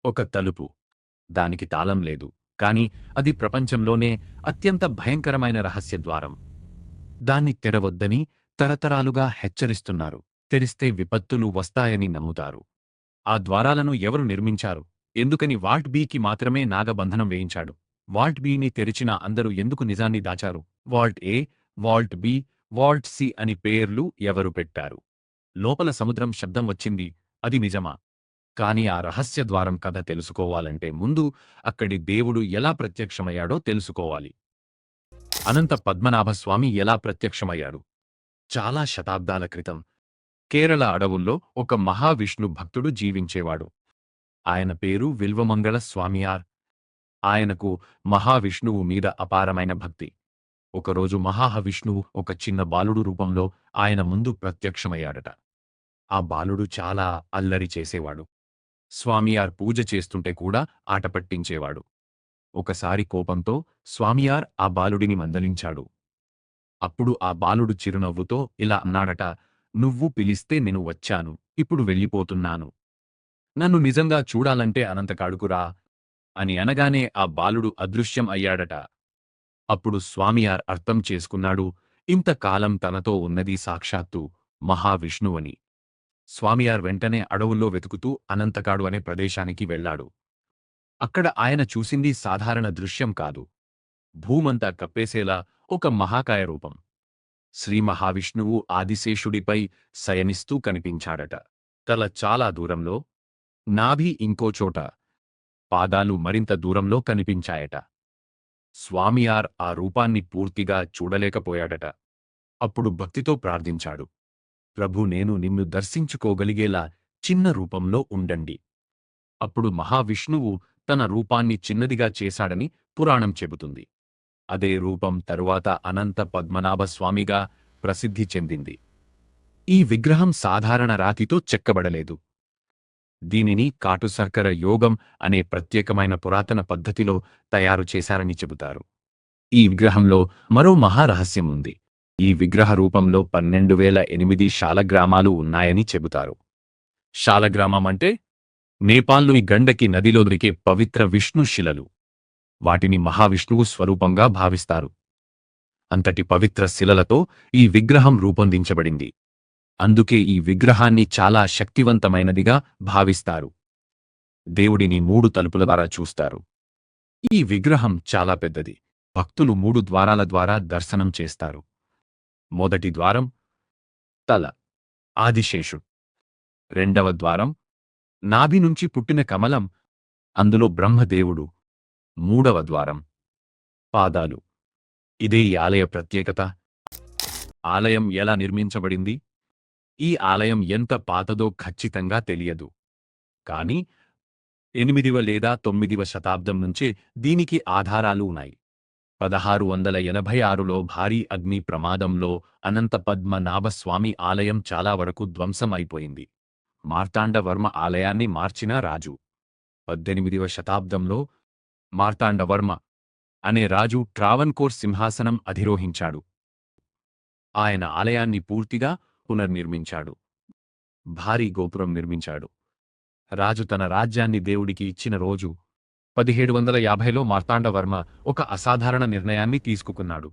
ఒక తలుపు. దానికి తాళం లేదు. కాని అది ప్రపంచంలోనే అత్యంత భయంకరమైన రహస్య ద్వారం. దాన్ని తెరవొద్దని తరతరాలుగా హెచ్చరిస్తున్నారు. తెరిస్తే విపత్తులు వస్తాయని నమ్ముతారు. ఆ ద్వారాలను ఎవరు నిర్మించారు? ఎందుకని వాల్ట్ బీకి మాత్రమే నాగబంధనం వేయించాడు? వాల్ట్ బీని తెరిచిన అందరూ ఎందుకు నిజాన్ని దాచారు? వాల్ట్ ఏ, వాల్ట్ బి, వాల్ట్ సి అని పేర్లు ఎవరు పెట్టారు? లోపల సముద్రం శబ్దం వచ్చింది. అది నిజమా? కాని ఆ రహస్య ద్వారం కథ తెలుసుకోవాలంటే ముందు అక్కడి దేవుడు ఎలా ప్రత్యక్షమయ్యాడో తెలుసుకోవాలి. అనంత పద్మనాభస్వామి ఎలా ప్రత్యక్షమయ్యాడు? చాలా శతాబ్దాల క్రితం కేరళ అడవుల్లో ఒక మహావిష్ణు భక్తుడు జీవించేవాడు. ఆయన పేరు విల్వమంగళ స్వామియార్. ఆయనకు మహావిష్ణువు మీద అపారమైన భక్తి. ఒకరోజు మహావిష్ణువు ఒక చిన్న బాలుడు రూపంలో ఆయన ముందు ప్రత్యక్షమయ్యాడట. ఆ బాలుడు చాలా అల్లరి చేసేవాడు. స్వామియార్ పూజ చేస్తుంటే కూడా ఆట పట్టించేవాడు. ఒకసారి కోపంతో స్వామియార్ ఆ బాలుడిని మందలించాడు. అప్పుడు ఆ బాలుడు చిరునవ్వుతో ఇలా అన్నాడట, "నువ్వు పిలిస్తే నేను వచ్చాను, ఇప్పుడు వెళ్ళిపోతున్నాను. నన్ను నిజంగా చూడాలంటే అనంతకాడుకురా" అని అనగానే ఆ బాలుడు అదృశ్యం అయ్యాడట. అప్పుడు స్వామియార్ అర్థం చేసుకున్నాడు, ఇంతకాలం తనతో ఉన్నది సాక్షాత్తు మహావిష్ణువని. స్వామియార్ వెంటనే అడవుల్లో వెతుకుతూ అనంతకాడు అనే ప్రదేశానికి వెళ్ళాడు. అక్కడ ఆయన చూసింది సాధారణ దృశ్యం కాదు. భూమంతా కప్పేసేలా ఒక మహాకాయ రూపం. శ్రీ మహావిష్ణువు ఆదిశేషుడిపై శయనిస్తూ కనిపించాడట. తల చాలా దూరంలో, నాభి ఇంకోచోట, పాదాలు మరింత దూరంలో కనిపించాయట. స్వామియార్ ఆ రూపాన్ని పూర్తిగా చూడలేకపోయాడట. అప్పుడు భక్తితో ప్రార్థించాడు, ప్రభూ, నేను నిన్ను దర్శించుకోగలిగేలా చిన్న రూపంలో ఉండండి. అప్పుడు మహావిష్ణువు తన రూపాన్ని చిన్నదిగా చేశాడని పురాణం చెబుతుంది. అదే రూపం తరువాత అనంత పద్మనాభస్వామిగా ప్రసిద్ధి చెందింది. ఈ విగ్రహం సాధారణ రాతితో చెక్కబడలేదు. దీనిని కాటుసర్కర యోగం అనే ప్రత్యేకమైన పురాతన పద్ధతిలో తయారు చేశారని చెబుతారు. ఈ విగ్రహంలో మరో మహారహస్యం ఉంది. ఈ విగ్రహ రూపంలో 12,008 శాలగ్రామాలు ఉన్నాయని చెబుతారు. శాలగ్రామం అంటే నేపాల్లోని గండకి నదిలో దొరికే పవిత్ర విష్ణు శిలలు. వాటిని మహావిష్ణువు స్వరూపంగా భావిస్తారు. అంతటి పవిత్ర శిలలతో ఈ విగ్రహం రూపొందించబడింది. అందుకే ఈ విగ్రహాన్ని చాలా శక్తివంతమైనదిగా భావిస్తారు. దేవుడిని 3 తలుపుల ద్వారా చూస్తారు. ఈ విగ్రహం చాలా పెద్దది. భక్తులు 3 ద్వారాల ద్వారా దర్శనం చేస్తారు. మొదటి ద్వారం తల, ఆదిశేషుడు. రెండవ ద్వారం నాభి నుంచి పుట్టిన కమలం, అందులో బ్రహ్మదేవుడు. మూడవ ద్వారం పాదాలు. ఇదే ఈ ఆలయ ప్రత్యేకత. ఆలయం ఎలా నిర్మించబడింది? ఈ ఆలయం ఎంత పాతదో ఖచ్చితంగా తెలియదు. కానీ 8వ లేదా 9వ శతాబ్దం నుంచే దీనికి ఆధారాలు ఉన్నాయి. 1686లో భారీ అగ్ని ప్రమాదంలో అనంత పద్మనాభస్వామి ఆలయం చాలా వరకు ధ్వంసం అయిపోయింది. మార్తాండవర్మ ఆలయాన్ని మార్చిన రాజు. 18వ శతాబ్దంలో మార్తాండవర్మ అనే రాజు ట్రావన్కోర్ సింహాసనం అధిరోహించాడు. ఆయన ఆలయాన్ని పూర్తిగా పునర్నిర్మించాడు. భారీ గోపురం నిర్మించాడు. రాజు తన రాజ్యాన్ని దేవుడికి ఇచ్చిన రోజు 1750లో మార్తాండవర్మ ఒక అసాధారణ నిర్ణయాన్ని తీసుకున్నాడు.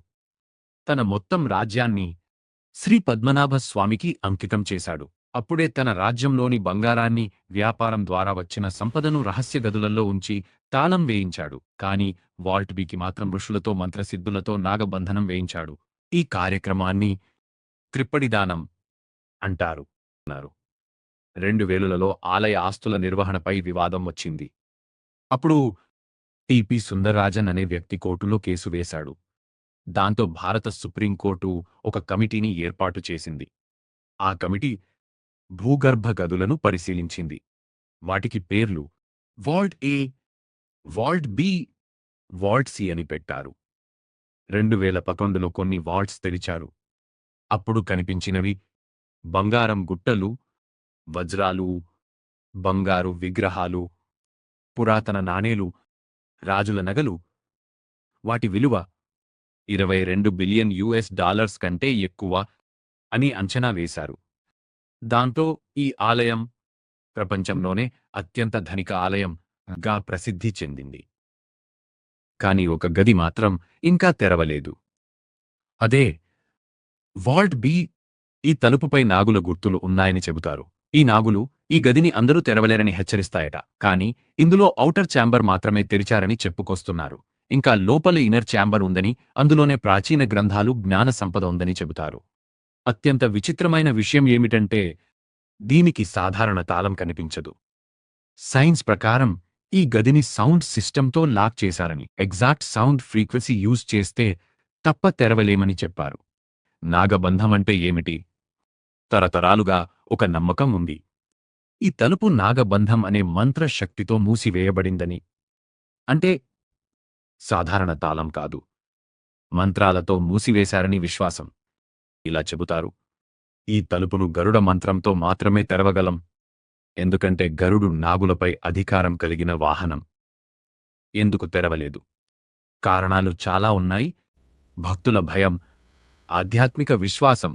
తన మొత్తం రాజ్యాన్ని శ్రీ పద్మనాభ స్వామికి అంకితం చేశాడు. అప్పుడే తన రాజ్యంలోని బంగారాన్ని, వ్యాపారం ద్వారా వచ్చిన సంపదను రహస్య గదులలో ఉంచి తాళం వేయించాడు. కాని వాల్ట్ బీకి మాత్రం ఋషులతో మంత్రసిద్ధులతో నాగబంధనం వేయించాడు. ఈ కార్యక్రమాన్ని త్రిప్పడిదానం అంటారు. 2000లలో ఆలయ ఆస్తుల నిర్వహణపై వివాదం వచ్చింది. అప్పుడు టి.పి. సుందర్రాజన్ అనే వ్యక్తి కోర్టులో కేసు వేశాడు. దాంతో భారత సుప్రీంకోర్టు ఒక కమిటీని ఏర్పాటు చేసింది. ఆ కమిటీ భూగర్భ గదులను పరిశీలించింది. వాటికి పేర్లు వాల్ట్ ఏ, వాల్ట్ బి, వాల్ట్ సి అని పెట్టారు. 2011లో కొన్ని వాల్ట్స్ తెరిచారు. అప్పుడు కనిపించినవి బంగారం గుట్టలు, వజ్రాలు, బంగారు విగ్రహాలు, పురాతన నాణేలు, రాజుల నగలు. వాటి విలువ $22 బిలియన్ కంటే ఎక్కువ అని అంచనా వేశారు. దాంతో ఈ ఆలయం ప్రపంచంలోనే అత్యంత ధనిక ఆలయం గా ప్రసిద్ధి చెందింది. కాని ఒక గది మాత్రం ఇంకా తెరవలేదు. అదే వాల్ట్ బి. ఈ తలుపుపై నాగుల గుర్తులు ఉన్నాయని చెబుతారు. ఈ నాగులు ఈ గదిని అందరూ తెరవలేరని హెచ్చరిస్తాయట. కాని ఇందులో ఔటర్ ఛాంబర్ మాత్రమే తెరిచారని చెప్పుకొస్తున్నారు. ఇంకా లోపల ఇన్నర్ ఛాంబర్ ఉందని, అందులోనే ప్రాచీన గ్రంథాలు, జ్ఞాన సంపద ఉందని చెబుతారు. అత్యంత విచిత్రమైన విషయం ఏమిటంటే దీనికి సాధారణ తాళం కనిపించదు. సైన్స్ ప్రకారం ఈ గదిని సౌండ్ సిస్టంతో లాక్ చేశారని, ఎగ్జాక్ట్ సౌండ్ ఫ్రీక్వెన్సీ యూజ్ చేస్తే తప్ప తెరవలేమని చెప్పారు. నాగబంధం అంటే ఏమిటి? తరతరాలుగా ఒక నమ్మకం ఉంది. ఈ తలుపు నాగబంధం అనే మంత్ర శక్తితో మూసివేయబడిందని. అంటే సాధారణ తాళం కాదు, మంత్రాలతో మూసివేశారని విశ్వాసం. ఇలా చెబుతారు. ఈ తలుపును గరుడ మంత్రంతో మాత్రమే తెరవగలం. ఎందుకంటే గరుడు నాగులపై అధికారం కలిగిన వాహనం. ఎందుకు తెరవలేదు? కారణాలు చాలా ఉన్నాయి. భక్తుల భయం, ఆధ్యాత్మిక విశ్వాసం.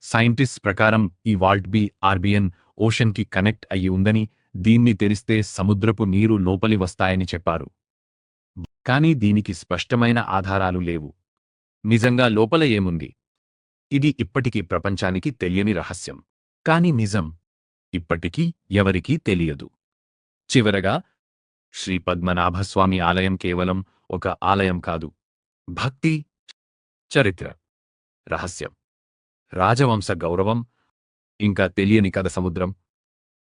సైంటిస్ట్ ప్రకారం ఈ వాల్ట్ బి ఆర్బియన్ ఓషన్కి కనెక్ట్ అయి ఉందని, దీన్ని తెరిస్తే సముద్రపు నీరు లోపలి వస్తాయని చెప్పారు. కానీ దీనికి స్పష్టమైన ఆధారాలు లేవు. నిజంగా లోపల ఏముంది? ఇది ఇప్పటికీ ప్రపంచానికి తెలియని రహస్యం. కాని నిజం ఇప్పటికీ ఎవరికీ తెలియదు. చివరగా, శ్రీ పద్మనాభస్వామి ఆలయం కేవలం ఒక ఆలయం కాదు. భక్తి, చరిత్ర, రహస్యం, రాజవంశ గౌరవం, ఇంకా తెలియని కథ సముద్రం.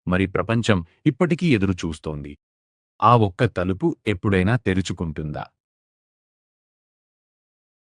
మరి ప్రపంచం ఇప్పటికీ ఎదురు చూస్తోంది. ఆ ఒక్క తలుపు ఎప్పుడైనా తెరుచుకుంటుందా?